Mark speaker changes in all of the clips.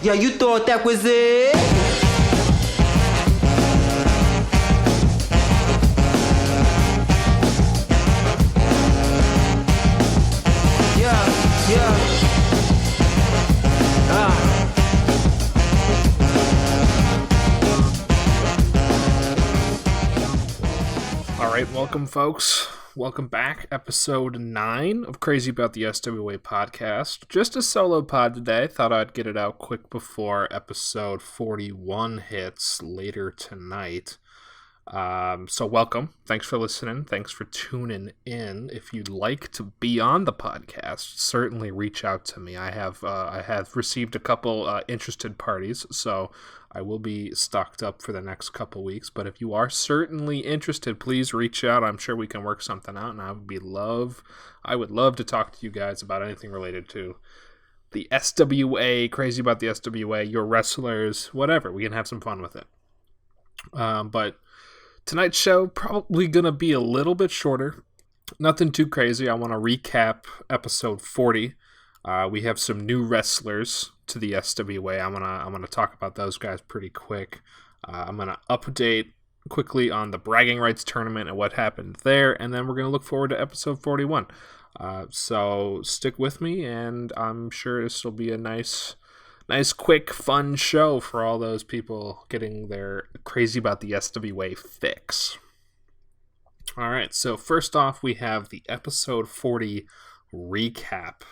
Speaker 1: Yeah, you thought that was it?
Speaker 2: Alright, welcome folks. Welcome back. Episode 9 of Crazy About the SWA podcast. Just a solo pod today. Thought I'd get it out quick before episode 41 hits later tonight. So welcome. Thanks for listening. Thanks for tuning in. If you'd like to be on the podcast, certainly reach out to me. I have received a couple interested parties, so I will be stocked up for the next couple weeks. But if you are certainly interested, please reach out. I'm sure we can work something out, and I would love to talk to you guys about anything related to the SWA, Crazy About the SWA, your wrestlers, whatever. We can have some fun with it. But tonight's show probably going to be a little bit shorter. Nothing too crazy. I want to recap episode 40. We have some new wrestlers to the SWA. I'm gonna talk about those guys pretty quick. I'm gonna update quickly on the bragging rights tournament and what happened there, and then we're gonna look forward to episode 41. So stick with me, and I'm sure this will be a nice, quick, fun show for all those people getting their Crazy About the SWA fix. All right, so first off, we have the episode 40 recap,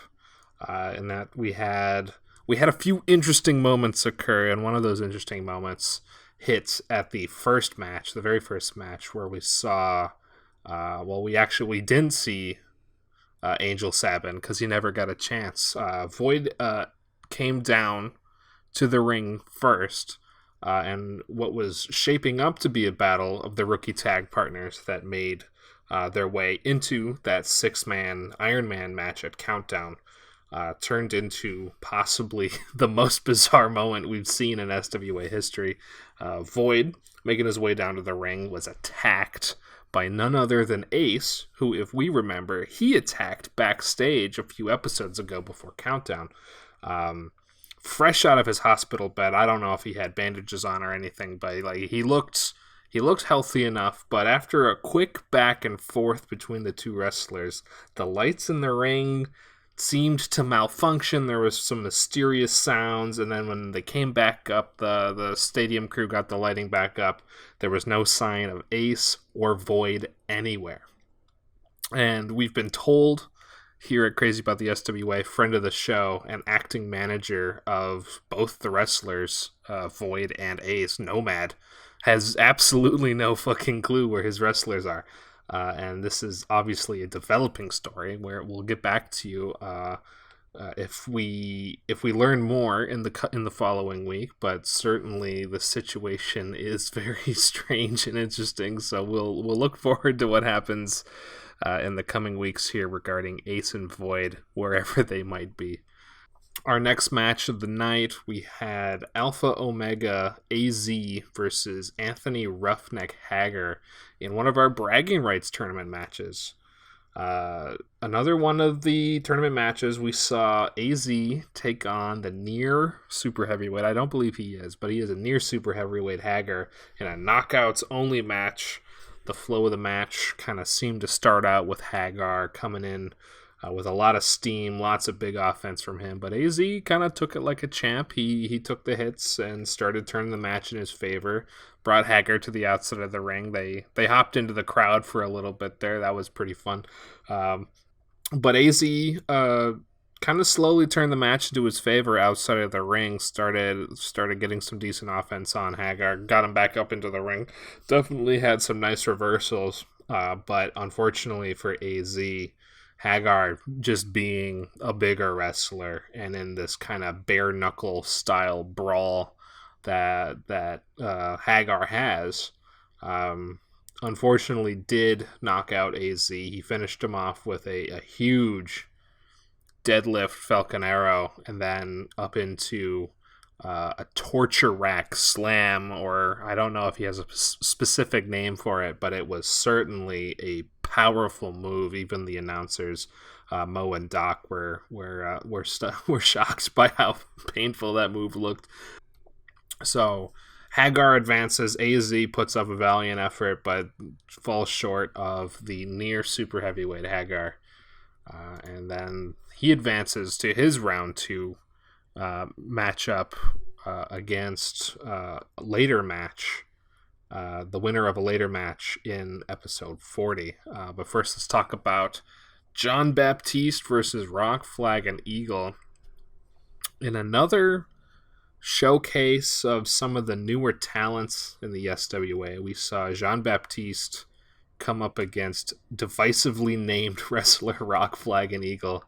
Speaker 2: and that we had a few interesting moments occur, and one of those interesting moments hits at the very first match, where we saw, we didn't see Angel Sabin because he never got a chance. Void came down to the ring first, and what was shaping up to be a battle of the rookie tag partners that made their way into that 6-man Iron Man match at Countdown turned into possibly the most bizarre moment we've seen in SWA history. Void, making his way down to the ring, was attacked by none other than Ace, who, if we remember, he attacked backstage a few episodes ago before Countdown. Fresh out of his hospital bed. I don't know if he had bandages on or anything, but he looked healthy enough. But after a quick back and forth between the two wrestlers, the lights in the ring seemed to malfunction. There was some mysterious sounds, and then when they came back up, the stadium crew got the lighting back up. There was no sign of Ace or Void anywhere. And we've been told here at Crazy About the SWA, friend of the show and acting manager of both the wrestlers, Void and Ace, Nomad, has absolutely no fucking clue where his wrestlers are. And this is obviously a developing story where we'll get back to you if we learn more in the following week. But certainly the situation is very strange and interesting. So we'll look forward to what happens in the coming weeks here regarding Ace and Void, wherever they might be. Our next match of the night, we had Alpha Omega AZ versus Anthony Roughneck Hager in one of our bragging rights tournament matches. Another one of the tournament matches, we saw AZ take on the near super heavyweight. I don't believe he is, but he is a near super heavyweight Hager in a knockouts only match. The flow of the match kind of seemed to start out with Hagar coming in with a lot of steam, lots of big offense from him. But AZ kind of took it like a champ. He took the hits and started turning the match in his favor. Brought Hager to the outside of the ring. They hopped into the crowd for a little bit there. That was pretty fun. But AZ kind of slowly turned the match into his favor outside of the ring. Started getting some decent offense on Hagar. Got him back up into the ring. Definitely had some nice reversals. But unfortunately for AZ, Hagar just being a bigger wrestler and in this kind of bare knuckle style brawl that Hagar has, unfortunately did knock out AZ. He finished him off with a huge deadlift Falcon Arrow and then up into a torture rack slam, or I don't know if he has a specific name for it, but it was certainly a powerful move. Even the announcers Mo and Doc were shocked by how painful that move looked. So Hagar advances. AZ puts up a valiant effort, but falls short of the near super heavyweight Hagar. And then he advances to his round 2 matchup against a later match. The winner of a later match in episode 40. But first, let's talk about John Baptiste versus Rock Flag and Eagle. In another showcase of some of the newer talents in the SWA, we saw Jean Baptiste come up against divisively named wrestler Rock Flag and Eagle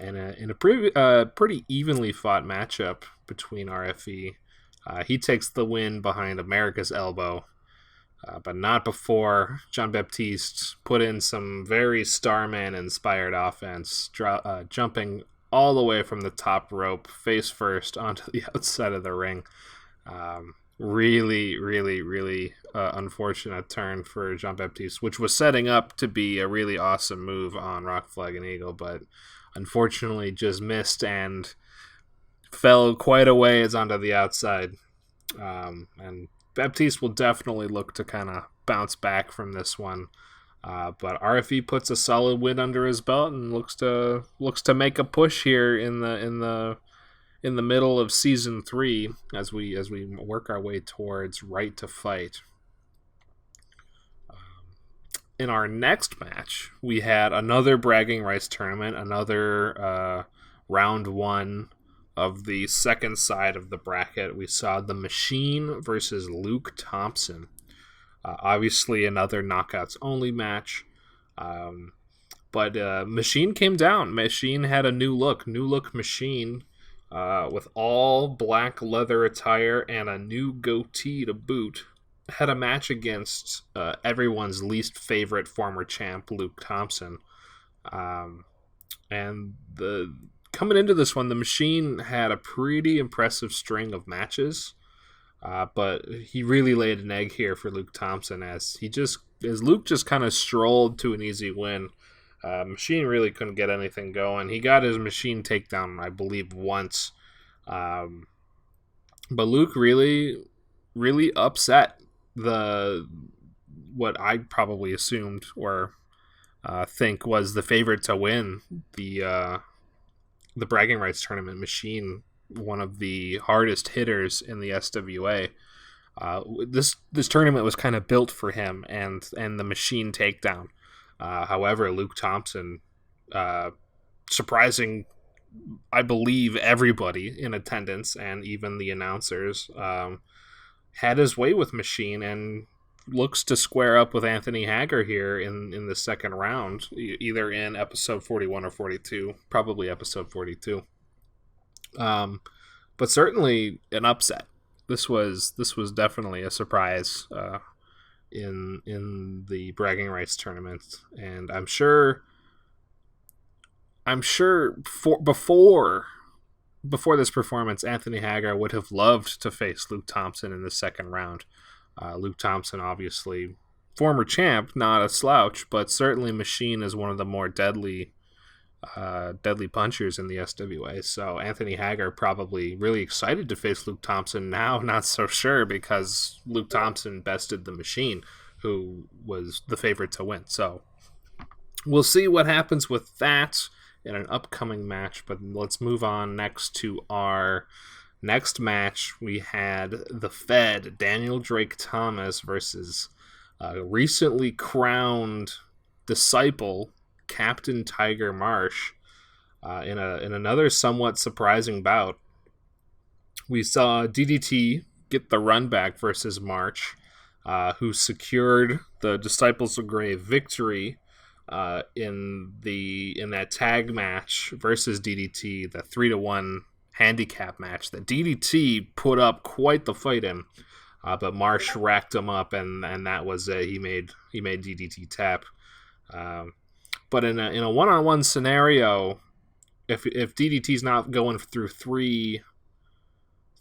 Speaker 2: in a pretty evenly fought matchup between RFE. He takes the win behind America's Elbow, but not before John Baptiste put in some very Starman-inspired offense, jumping all the way from the top rope, face first, onto the outside of the ring. Really unfortunate turn for Jean Baptiste, which was setting up to be a really awesome move on Rock Flag and Eagle, but unfortunately just missed and fell quite a ways onto the outside. And Baptiste will definitely look to kind of bounce back from this one. But RFE puts a solid win under his belt and looks to make a push here in the middle of season 3 as we work our way towards Right to Fight. In our next match, we had another bragging rights tournament, another round 1 of the second side of the bracket. We saw The Machine versus Luke Thompson. Obviously, another knockouts only match. But Machine came down. Machine had a new look Machine, with all black leather attire and a new goatee to boot. Had a match against everyone's least favorite former champ, Luke Thompson. And coming into this one, the Machine had a pretty impressive string of matches. But he really laid an egg here for Luke Thompson as Luke just kind of strolled to an easy win. Machine really couldn't get anything going. He got his Machine takedown, I believe, once. But Luke really upset what I probably assumed or think was the favorite to win the bragging rights tournament, Machine, one of the hardest hitters in the SWA. This tournament was kind of built for him and the Machine takedown. However, Luke Thompson, surprising, I believe, everybody in attendance and even the announcers, had his way with Machine and looks to square up with Anthony Hager here in the second round, either in episode 41 or 42, probably episode 42. But certainly an upset. This was definitely a surprise in the bragging rights tournament, and I'm sure before this performance, Anthony Hager would have loved to face Luke Thompson in the second round. Luke Thompson, obviously former champ, not a slouch, but certainly Machine is one of the more deadly punchers in the SWA. So Anthony Hager probably really excited to face Luke Thompson. Now not so sure because Luke Thompson bested the Machine, who was the favorite to win. So we'll see what happens with that in an upcoming match. But let's move on next to our next match. We had the Fed, Daniel Drake Thomas versus recently crowned disciple Captain Tiger Marsh. In another somewhat surprising bout, we saw DDT get the run back versus March, who secured the Disciples of Grave victory in that tag match versus DDT, the 3-1 handicap match that DDT put up quite the fight in. But Marsh racked him up, and that was he made DDT tap. But in a one-on-one scenario, if DDT's not going through three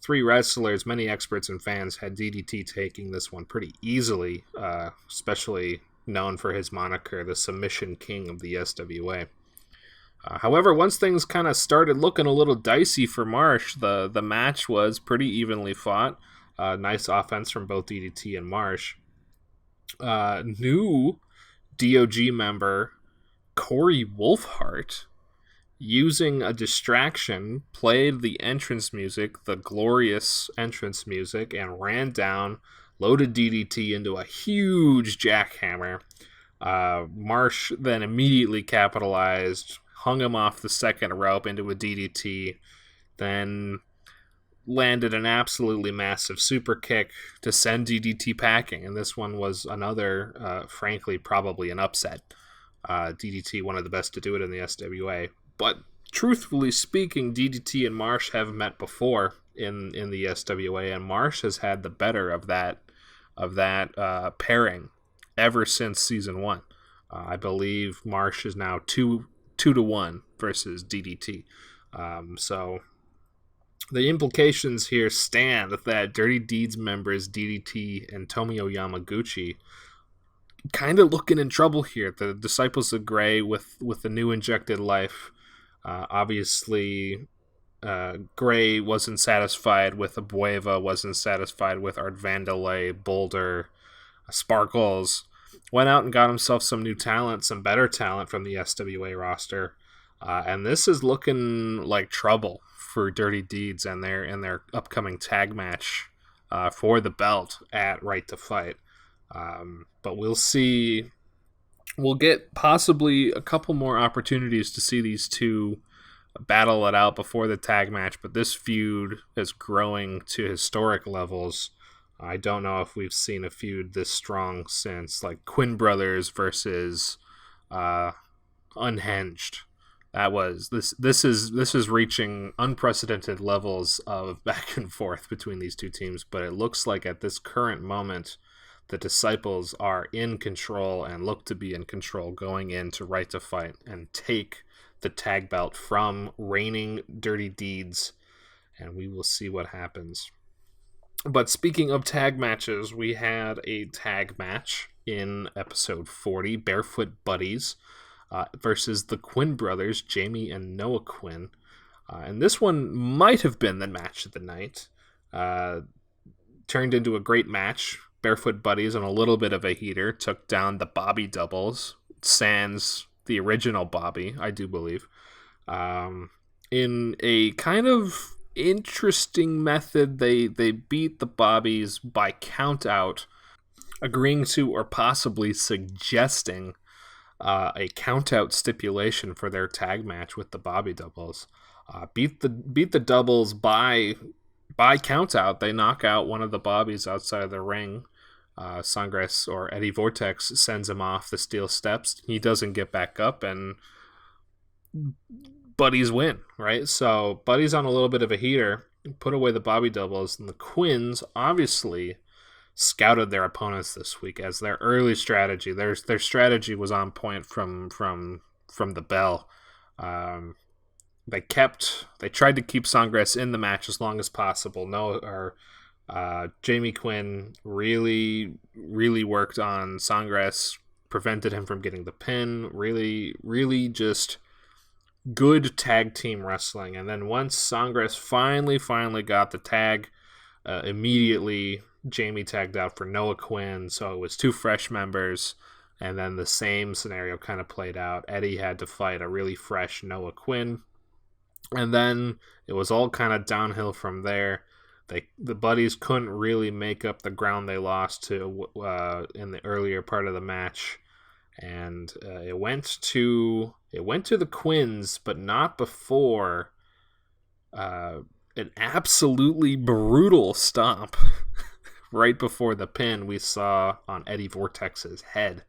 Speaker 2: wrestlers, many experts and fans had DDT taking this one pretty easily, especially known for his moniker, the Submission King of the SWA. However, once things kind of started looking a little dicey for Marsh, the match was pretty evenly fought. Nice offense from both DDT and Marsh. New DOG member Corey Wolfhart, using a distraction, played the entrance music, the glorious entrance music, and ran down, loaded DDT into a huge jackhammer. Marsh then immediately capitalized, hung him off the second rope into a DDT, then landed an absolutely massive super kick to send DDT packing. And this one was another, frankly, probably an upset. DDT, one of the best to do it in the SWA. But truthfully speaking, DDT and Marsh have met before in the SWA, and Marsh has had the better of that pairing ever since season 1. I believe Marsh is now 2-1 versus DDT. So the implications here stand that Dirty Deeds members DDT and Tomio Yamaguchi kind of looking in trouble here. The Disciples of Grey with the new injected life. Obviously, Grey wasn't satisfied with Abueva, wasn't satisfied with Art Vandelay, Boulder, Sparkles. Went out and got himself some new talent, some better talent from the SWA roster. And this is looking like trouble for Dirty Deeds and their upcoming tag match for the belt at Right to Fight. But we'll see. We'll get possibly a couple more opportunities to see these two battle it out before the tag match, but this feud is growing to historic levels. I don't know if we've seen a feud this strong since, like, Quinn Brothers versus Unhinged. This is reaching unprecedented levels of back and forth between these two teams, but it looks like at this current moment the Disciples are in control and look to be in control going into Right to Fight and take the tag belt from reigning Dirty Deeds, and we will see what happens. But speaking of tag matches, we had a tag match in episode 40, Barefoot Buddies versus the Quinn brothers, Jamie and Noah Quinn. And this one might have been the match of the night. Turned into a great match. Barefoot Buddies on a little bit of a heater took down the Bobby Doubles, sans the original Bobby, I do believe, in a kind of interesting method. They beat the Bobbies by count out, agreeing to or possibly suggesting a count out stipulation for their tag match with the Bobby Doubles. Beat the Doubles by count out. They knock out one of the Bobbies outside of the ring. Sangres or Eddie Vortex sends him off the steel steps. He doesn't get back up, and Buddies win, right? So Buddies on a little bit of a heater, put away the Bobby Doubles, and the Quinns obviously scouted their opponents this week as their early strategy. Their strategy was on point from the bell. They tried to keep Sangres in the match as long as possible. Jamie Quinn really, really worked on Sangres, prevented him from getting the pin. Really, really just good tag team wrestling. And then once Sangres finally got the tag, immediately Jamie tagged out for Noah Quinn. So it was two fresh members. And then the same scenario kind of played out. Eddie had to fight a really fresh Noah Quinn. And then it was all kind of downhill from there. The Buddies couldn't really make up the ground they lost to in the earlier part of the match, and it went to the Quinns, but not before an absolutely brutal stomp right before the pin we saw on Eddie Vortex's head,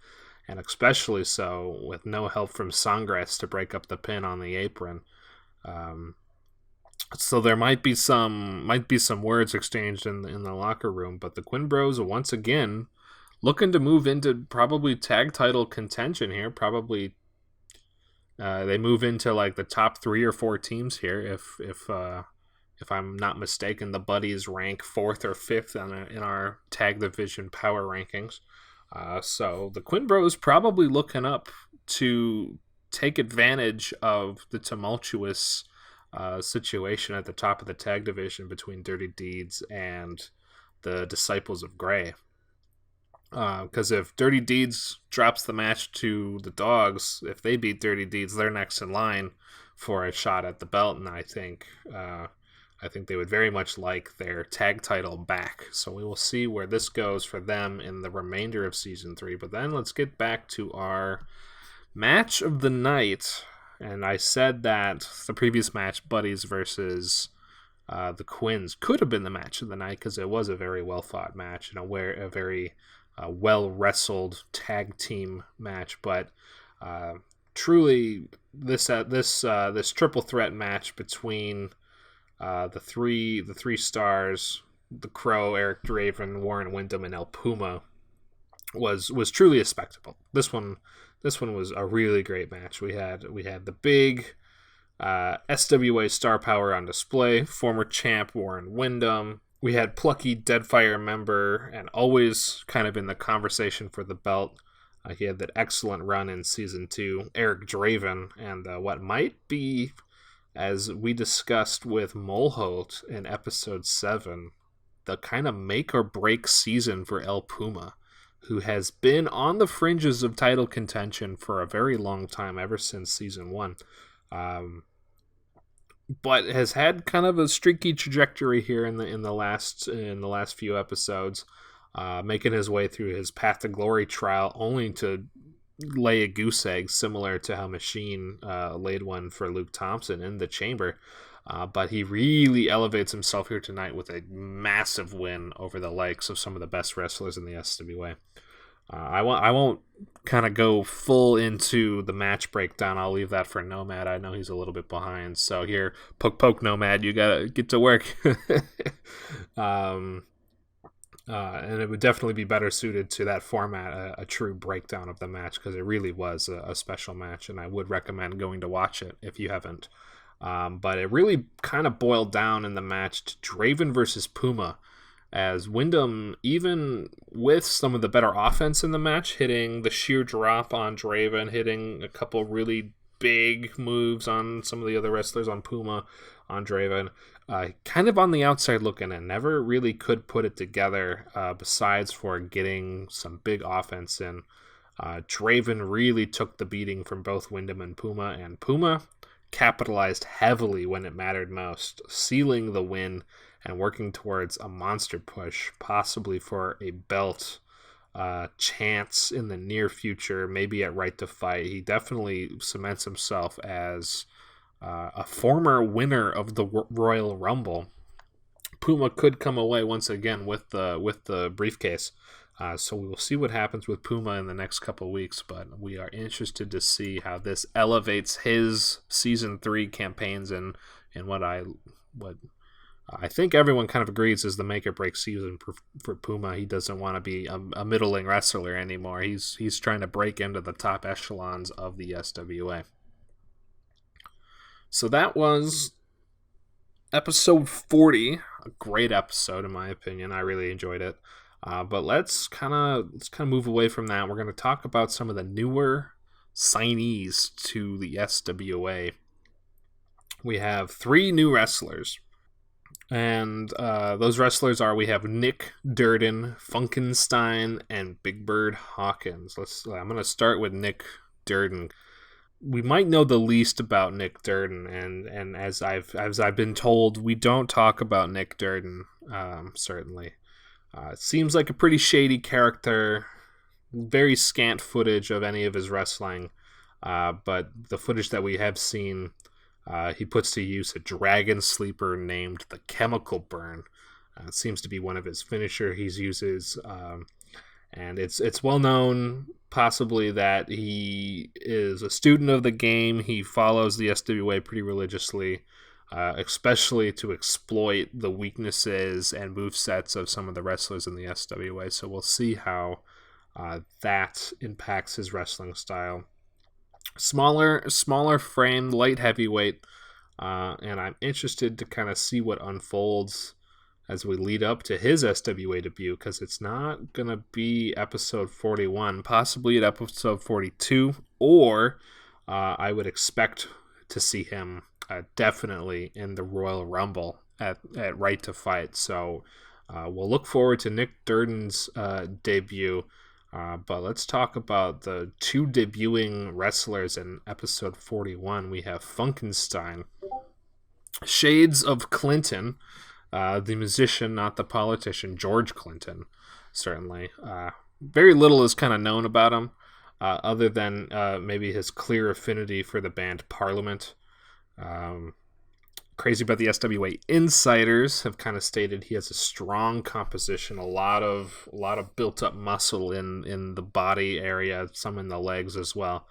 Speaker 2: and especially so with no help from Sangres to break up the pin on the apron. So there might be some words exchanged in the locker room, but the Quinn Bros once again looking to move into probably tag title contention here. Probably they move into like the top 3 or 4 teams here. If I'm not mistaken, the Buddies rank 4th or 5th in our tag division power rankings. So the Quinn Bros probably looking up to take advantage of the tumultuous situation at the top of the tag division between Dirty Deeds and the Disciples of Grey. Because if Dirty Deeds drops the match to the Dogs, if they beat Dirty Deeds, they're next in line for a shot at the belt, and I think they would very much like their tag title back. So we will see where this goes for them in the remainder of Season 3. But then let's get back to our match of the night. And I said that the previous match, Buddies versus the Quins, could have been the match of the night because it was a very well-fought match and a very well-wrestled tag team match. But truly, this triple threat match between the three stars, the Crow, Eric Draven, Warren Wyndham, and El Puma was truly a spectacle. This one was a really great match. We had the big SWA star power on display. Former champ Warren Wyndham. We had plucky Deadfire member and always kind of in the conversation for the belt. He had that excellent run in Season 2, Eric Draven, and what might be, as we discussed with Molholt in Episode 7, the kind of make or break season for El Puma, who has been on the fringes of title contention for a very long time, ever since Season 1. But has had kind of a streaky trajectory here in the last few episodes, making his way through his Path to Glory trial, only to lay a goose egg, similar to how Machine laid one for Luke Thompson in the Chamber. But he really elevates himself here tonight with a massive win over the likes of some of the best wrestlers in the SWA. I won't kind of go full into the match breakdown. I'll leave that for Nomad. I know he's a little bit behind. So here, poke Nomad, you gotta get to work. And it would definitely be better suited to that format, a true breakdown of the match, because it really was a special match, and I would recommend going to watch it if you haven't. But it really kind of boiled down in the match to Draven versus Puma, as Wyndham, even with some of the better offense in the match, hitting the sheer drop on Draven, hitting a couple really big moves on some of the other wrestlers on Puma, on Draven, kind of on the outside looking in, never really could put it together, besides for getting some big offense in. Draven really took the beating from both Wyndham and Puma capitalized heavily when it mattered most, sealing the win and working towards a monster push, possibly for a belt chance in the near future, maybe at Right to Fight. He definitely cements himself as a former winner of the Royal Rumble. Puma could come away once again with the briefcase. So we will see what happens with Puma in the next couple weeks, but we are interested to see how this elevates his Season 3 campaigns and what I think everyone kind of agrees is the make or break season for Puma. He doesn't want to be a middling wrestler anymore. He's trying to break into the top echelons of the SWA. So that was episode 40, a great episode in my opinion. I really enjoyed it. But let's kind of move away from that. We're going to talk about some of the newer signees to the SWA. We have 3 new wrestlers. And those wrestlers we have Nick Durden, Funkenstein, and Big Bird Hawkins. I'm going to start with Nick Durden. We might know the least about Nick Durden, and as I've been told, we don't talk about Nick Durden, certainly. It seems like a pretty shady character, very scant footage of any of his wrestling, but the footage that we have seen, he puts to use a dragon sleeper named the Chemical Burn. It seems to be one of his finisher he uses, and it's well known possibly that he is a student of the game. He follows the SWA pretty religiously, especially to exploit the weaknesses and movesets of some of the wrestlers in the SWA. So we'll see how that impacts his wrestling style. Smaller frame, light heavyweight, and I'm interested to kind of see what unfolds as we lead up to his SWA debut, because it's not going to be episode 41, possibly at episode 42, or I would expect to see him definitely in the Royal Rumble at Right to Fight. So we'll look forward to Nick Durden's debut. But let's talk about the two debuting wrestlers in episode 41. We have Funkenstein, shades of Clinton, the musician, not the politician, George Clinton, certainly. Very little is kind of known about him, other than maybe his clear affinity for the band Parliament. Crazy About the SWA insiders have kind of stated he has a strong composition, a lot of built up muscle in the body area, some in the legs as well.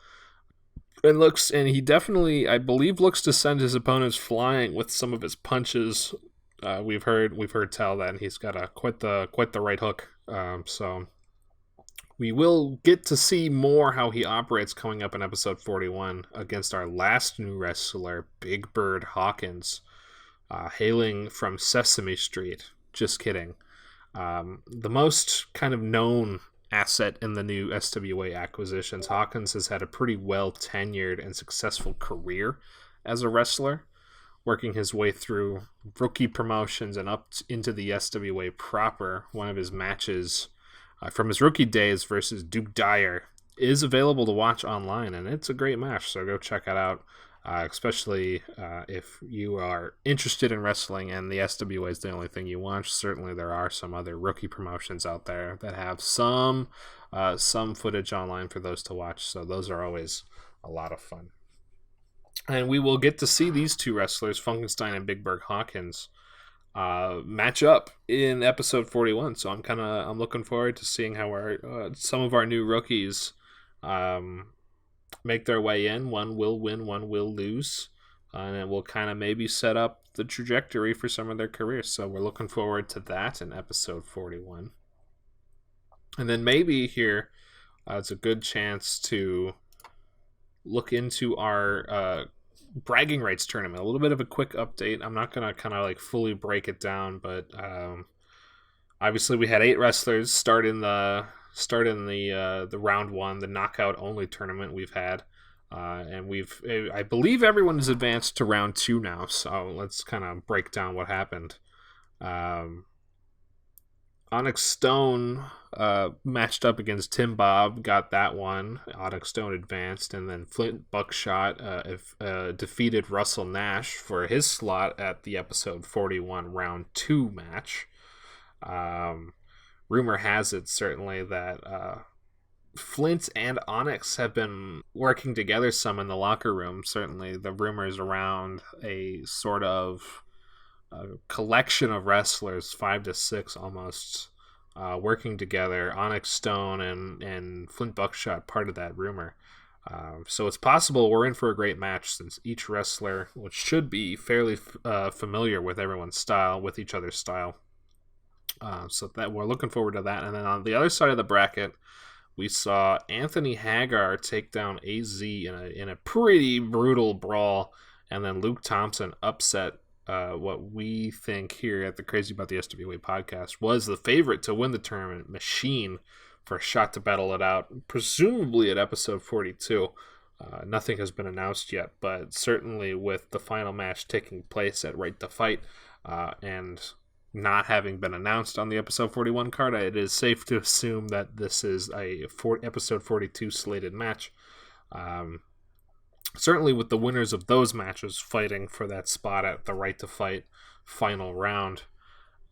Speaker 2: And he definitely, I believe, looks to send his opponents flying with some of his punches. We've heard tell that he's got quite the right hook. So we will get to see more how he operates coming up in episode 41 against our last new wrestler, Big Bird Hawkins, hailing from Sesame Street. Just kidding. The most kind of known asset in the new SWA acquisitions, Hawkins has had a pretty well tenured and successful career as a wrestler, working his way through rookie promotions and up into the SWA proper. One of his matches from his rookie days versus Duke Dyer is available to watch online, and it's a great match, so go check it out, especially if you are interested in wrestling and the SWA is the only thing you watch. Certainly there are some other rookie promotions out there that have some footage online for those to watch, so those are always a lot of fun. And we will get to see these two wrestlers, Funkenstein and Big Bird Hawkins, match up in episode 41. So I'm looking forward to seeing how some of our new rookies make their way in. One will win, one will lose, and it will kind of maybe set up the trajectory for some of their careers. So we're looking forward to that in episode 41. And then maybe here it's a good chance to look into our bragging rights tournament. A little bit of a quick update. I'm not going to kind of like fully break it down, but obviously we had 8 wrestlers start in the round 1, the knockout only tournament we've had. And I believe everyone is advanced to round 2 now. So let's kind of break down what happened. Onyx Stone matched up against Tim Bob, got that one. Onyx Stone advanced, and then Flint Buckshot defeated Russell Nash for his slot at the episode 41 round 2 match. Rumor has it certainly that Flint and Onyx have been working together some in the locker room. Certainly the rumors around a sort of collection of wrestlers, 5 to 6 almost, working together. Onyx Stone and Flint Buckshot part of that rumor. So it's possible we're in for a great match, since each wrestler, which should be fairly familiar with everyone's style, with each other's style. So that we're looking forward to that. And then on the other side of the bracket, we saw Anthony Hagar take down AZ in a pretty brutal brawl, and then Luke Thompson upset what we think here at the Crazy About the SWA podcast was the favorite to win the tournament, Machine, for a shot to battle it out, presumably at episode 42. Nothing has been announced yet, but certainly with the final match taking place at Right to Fight and not having been announced on the episode 41 card, it is safe to assume that this is a episode 42 slated match. Certainly with the winners of those matches fighting for that spot at the Right to Fight final round.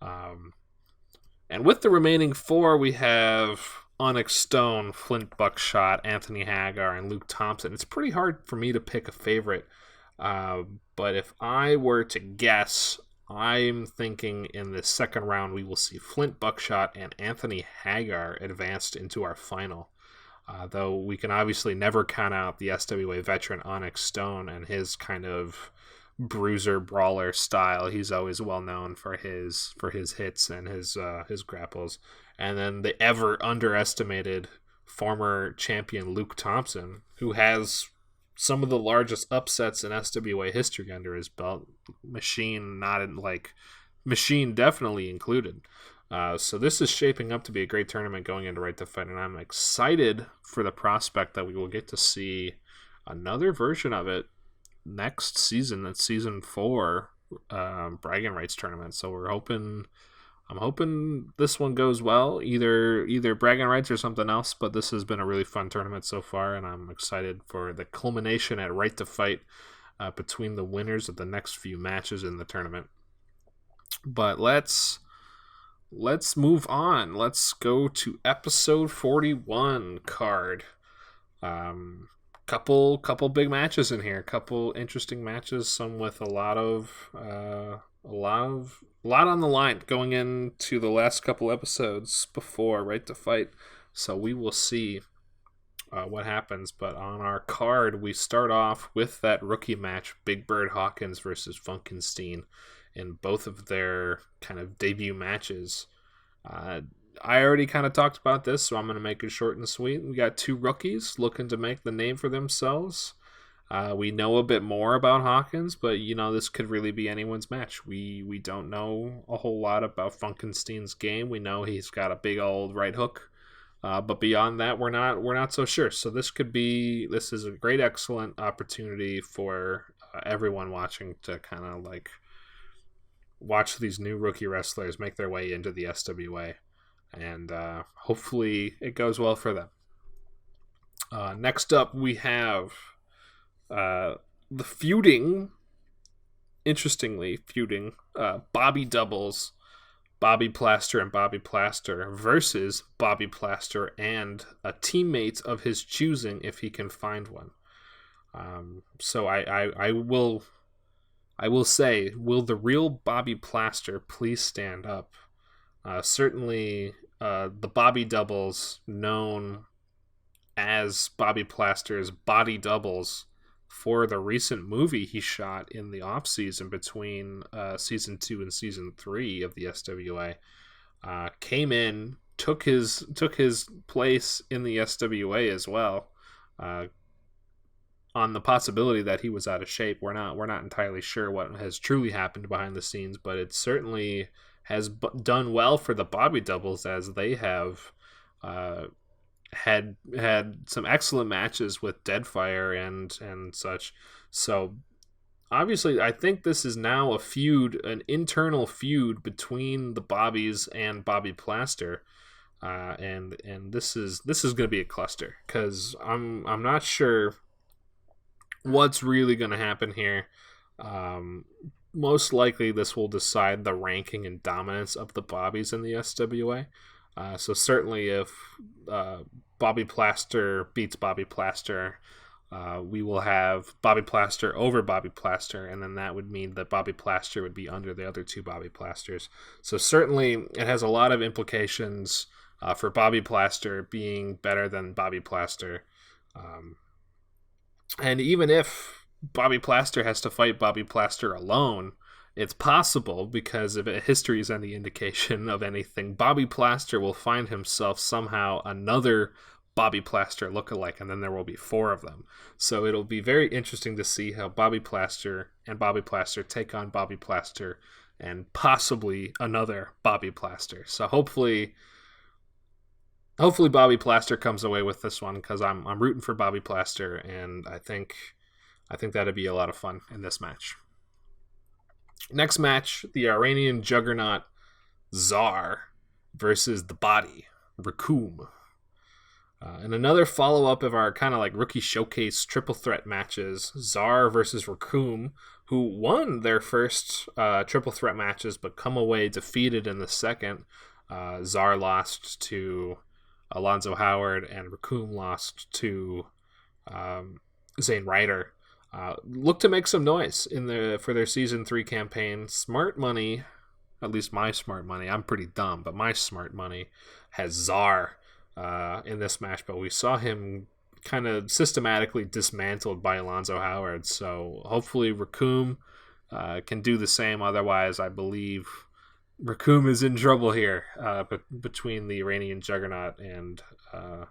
Speaker 2: And with the remaining 4, we have Onyx Stone, Flint Buckshot, Anthony Hagar, and Luke Thompson. It's pretty hard for me to pick a favorite. But if I were to guess, I'm thinking in the second round we will see Flint Buckshot and Anthony Hagar advanced into our final. Though we can obviously never count out the SWA veteran Onyx Stone and his kind of bruiser brawler style. He's always well known for his hits and his grapples. And then the ever underestimated former champion Luke Thompson, who has some of the largest upsets in SWA history under his belt. Machine definitely included. So this is shaping up to be a great tournament going into Right to Fight, and I'm excited for the prospect that we will get to see another version of it next season. That's season 4, bragging rights tournament. So I'm hoping this one goes well, either bragging rights or something else, but this has been a really fun tournament so far, and I'm excited for the culmination at Right to Fight between the winners of the next few matches in the tournament. But let's move on. Let's go to episode 41 card. Couple big matches in here, couple interesting matches, some with a lot on the line going into the last couple episodes before Right to Fight. So we will see what happens. But on our card, we start off with that rookie match, Big Bird Hawkins versus Funkenstein, in both of their kind of debut matches. I already kind of talked about this, so I'm going to make it short and sweet. We got 2 rookies looking to make the name for themselves. We know a bit more about Hawkins, but this could really be anyone's match. We don't know a whole lot about Funkenstein's game. We know he's got a big old right hook, but beyond that, we're not so sure. So this is a great, excellent opportunity for everyone watching to kind of like watch these new rookie wrestlers make their way into the SWA, and hopefully it goes well for them. Next up, we have the feuding Bobby Doubles, Bobby Plaster and Bobby Plaster versus Bobby Plaster and a teammate of his choosing if he can find one. So I will say, will the real Bobby Plaster please stand up? Certainly the Bobby Doubles, known as Bobby Plaster's body doubles for the recent movie he shot in the off season between season 2 and season 3 of the SWA, came in, took his place in the SWA as well, on the possibility that he was out of shape. We're not entirely sure what has truly happened behind the scenes, but it certainly has done well for the Bobby Doubles, as they have had some excellent matches with Deadfire and such. So obviously, I think this is now an internal feud between the Bobbies and Bobby Plaster, and this is going to be a cluster, because I'm not sure what's really going to happen here. Most likely, this will decide the ranking and dominance of the Bobbies in the SWA. So certainly, if Bobby Plaster beats Bobby Plaster, we will have Bobby Plaster over Bobby Plaster, and then that would mean that Bobby Plaster would be under the other 2 Bobby Plasters. So certainly, it has a lot of implications for Bobby Plaster being better than Bobby Plaster. And even if Bobby Plaster has to fight Bobby Plaster alone, it's possible, because if history is any indication of anything, Bobby Plaster will find himself somehow another Bobby Plaster lookalike, and then there will be 4 of them. So it'll be very interesting to see how Bobby Plaster and Bobby Plaster take on Bobby Plaster and possibly another Bobby Plaster. So hopefully Bobby Plaster comes away with this one, because I'm rooting for Bobby Plaster, and I think that'd be a lot of fun in this match. Next match, the Iranian juggernaut Czar versus the Body, Rakum. And another follow-up of our kind of like rookie showcase triple threat matches, Czar versus Rakum, who won their first triple threat matches but come away defeated in the second. Czar lost to Alonzo Howard, and Rakum lost to Zayn Ryder. Look to make some noise for their season 3 campaign. Smart money, at least my smart money, I'm pretty dumb, but my smart money has Czar in this match, but we saw him kind of systematically dismantled by Alonzo Howard. So hopefully Rakum can do the same. Otherwise, I believe Rakum is in trouble here between the Iranian juggernaut and the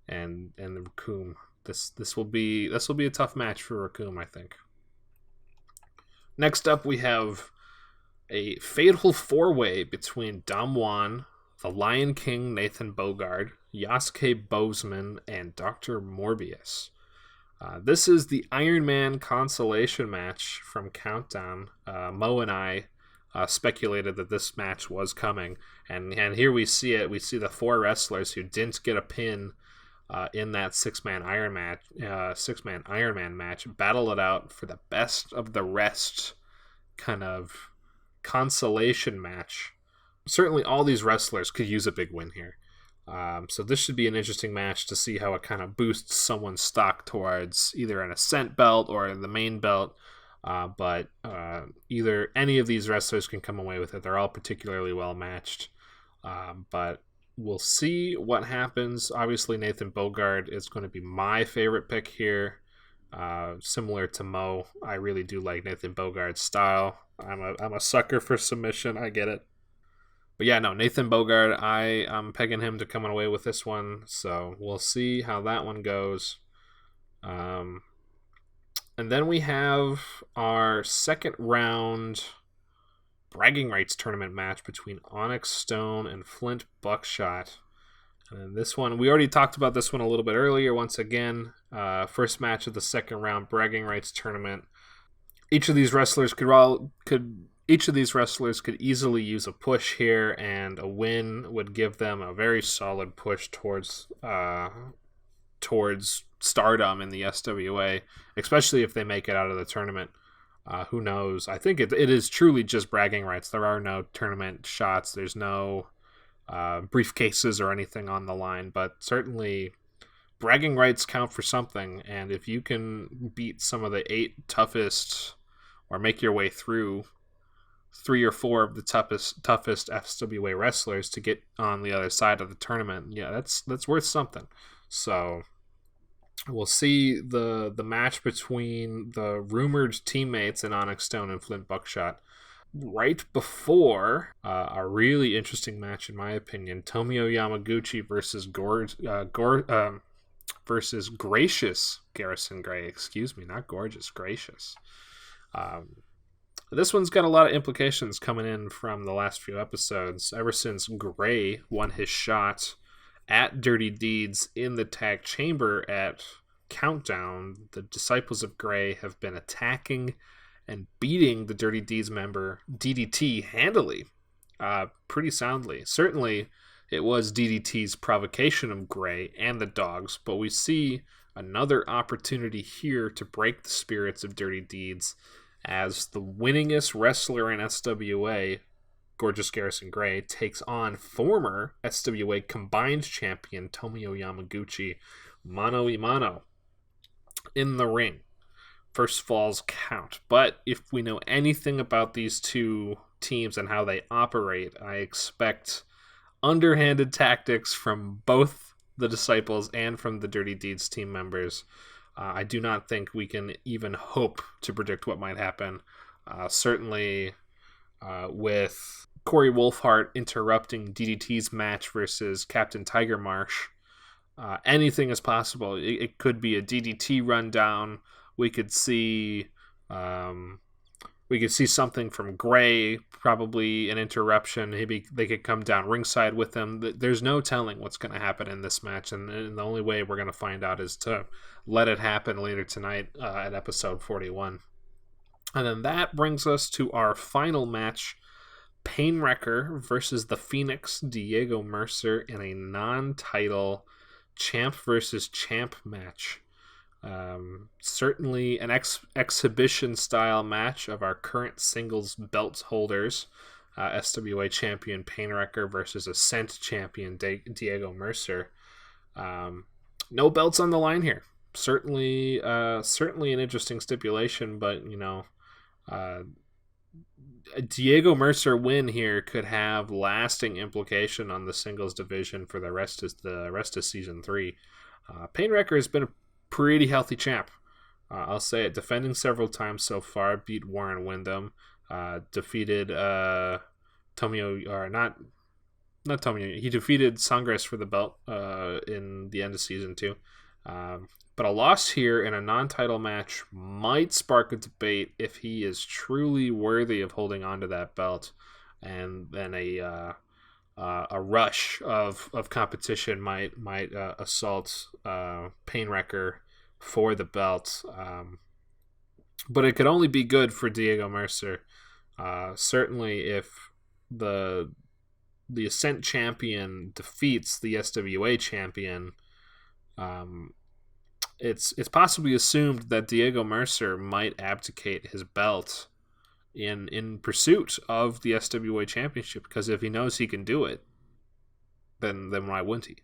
Speaker 2: Rakum. This will be a tough match for Rakum, I think. Next up, we have a fatal 4-way between Dom Juan, the Lion King Nathan Bogard, Yasuke Bozeman, and Dr. Morbius. This is the Iron Man consolation match from Countdown. Mo and I speculated that this match was coming, and here we see it. We see the 4 wrestlers who didn't get a pin in that six-man Iron Man match battle it out for the best of the rest kind of consolation match. Certainly, all these wrestlers could use a big win here. So this should be an interesting match to see how it kind of boosts someone's stock towards either an Ascent belt or the main belt. But either any of these wrestlers can come away with it. They're all particularly well matched. But we'll see what happens. Obviously, Nathan Bogard is going to be my favorite pick here. Similar to Mo, I really do like Nathan Bogard's style. I'm a sucker for submission. I get it. But yeah, no, Nathan Bogard, I'm pegging him to come away with this one. So we'll see how that one goes. And then we have our second round bragging rights tournament match between Onyx Stone and Flint Buckshot. And this one, we already talked about this one a little bit earlier. Once again, first match of the second round bragging rights tournament. Each of these wrestlers could easily use a push here, and a win would give them a very solid push towards stardom in the SWA, especially if they make it out of the tournament. Who knows? I think it is truly just bragging rights. There are no tournament shots. There's no briefcases or anything on the line, but certainly bragging rights count for something. And if you can beat some of the 8 toughest, or make your way through 3 or 4 of the toughest SWA wrestlers to get on the other side of the tournament, yeah, that's worth something. So we'll see the match between the rumored teammates in Onyx Stone and Flint Buckshot right before a really interesting match, in my opinion, Tomio Yamaguchi versus Gracious Garrison Gray. Excuse me, not gorgeous, Gracious. This one's got a lot of implications coming in from the last few episodes. Ever since Gray won his shot at Dirty Deeds in the tag chamber at Countdown, the Disciples of Gray have been attacking and beating the Dirty Deeds member DDT handily, pretty soundly. Certainly, it was DDT's provocation of Gray and the Dogs, but we see another opportunity here to break the spirits of Dirty Deeds as the winningest wrestler in SWA, Gorgeous Garrison Gray, takes on former SWA combined champion Tomio Yamaguchi mano a mano in the ring. First falls count. But if we know anything about these two teams and how they operate, I expect underhanded tactics from both the Disciples and from the Dirty Deeds team members. I do not think we can even hope to predict what might happen. Certainly with Corey Wolfhart interrupting DDT's match versus Captain Tiger Marsh, anything is possible. It could be a DDT rundown. We could see something from Gray, probably an interruption. Maybe they could come down ringside with him. There's no telling what's going to happen in this match, and the only way we're going to find out is to let it happen later tonight at episode 41. And then that brings us to our final match, Painwrecker versus the Phoenix, Diego Mercer, in a non-title champ versus champ match. Certainly an exhibition style match of our current singles belt holders, SWA champion Painwrecker versus Ascent champion Diego Mercer. No belts on the line here. Certainly an interesting stipulation, but a Diego Mercer win here could have lasting implication on the singles division for the rest of season 3. Painwrecker has been a pretty healthy champ. I'll say it, defending several times so far, beat Warren Windham, defeated Tomio, or not Tomio, he defeated Sangres for the belt in the end of season 2. But a loss here in a non-title match might spark a debate if he is truly worthy of holding on to that belt, and then a rush of competition might assault Painwrecker for the belt. But it could only be good for Diego Mercer. Certainly, if the Ascent champion defeats the SWA champion, it's possibly assumed that Diego Mercer might abdicate his belt in pursuit of the SWA championship, because if he knows he can do it, then why wouldn't he?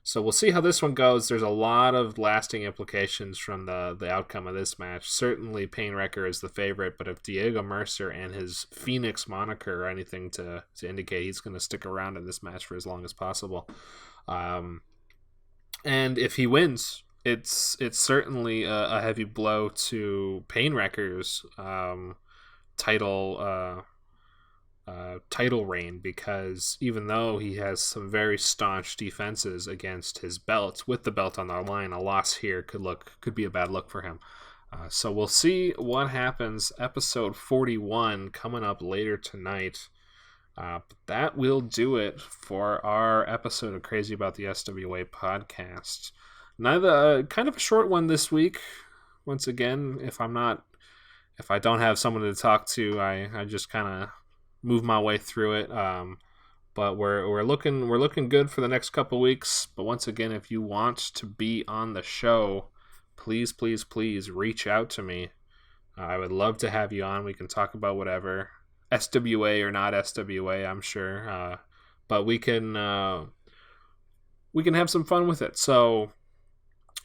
Speaker 2: So we'll see how this one goes. There's a lot of lasting implications from the outcome of this match. Certainly, Payne Wrecker is the favorite, but if Diego Mercer and his Phoenix moniker are anything to indicate, he's going to stick around in this match for as long as possible. And if he wins, it's certainly a heavy blow to Payne Wrecker's title reign, because even though he has some very staunch defenses against his belt, with the belt on the line, a loss here could be a bad look for him. So we'll see what happens. Episode 41 coming up later tonight. But that will do it for our episode of Crazy About the SWA podcast. Kind of a short one this week. Once again, if I don't have someone to talk to, I just kind of move my way through it. But we're looking good for the next couple weeks. But once again, if you want to be on the show, please reach out to me. I would love to have you on. We can talk about whatever, SWA or not SWA, I'm sure. But we can have some fun with it. So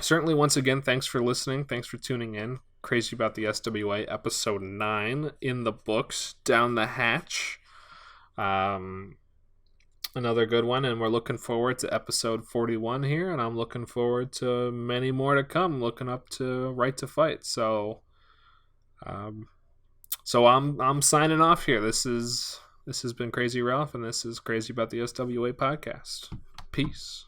Speaker 2: certainly, once again, thanks for listening. Thanks for tuning in. Crazy About the SWA, episode 9 in the books, down the hatch. Another good one, and we're looking forward to episode 41 here, and I'm looking forward to many more to come, looking up to Right to Fight. So I'm signing off here. This has been Crazy Ralph, and this is Crazy About the SWA podcast. Peace.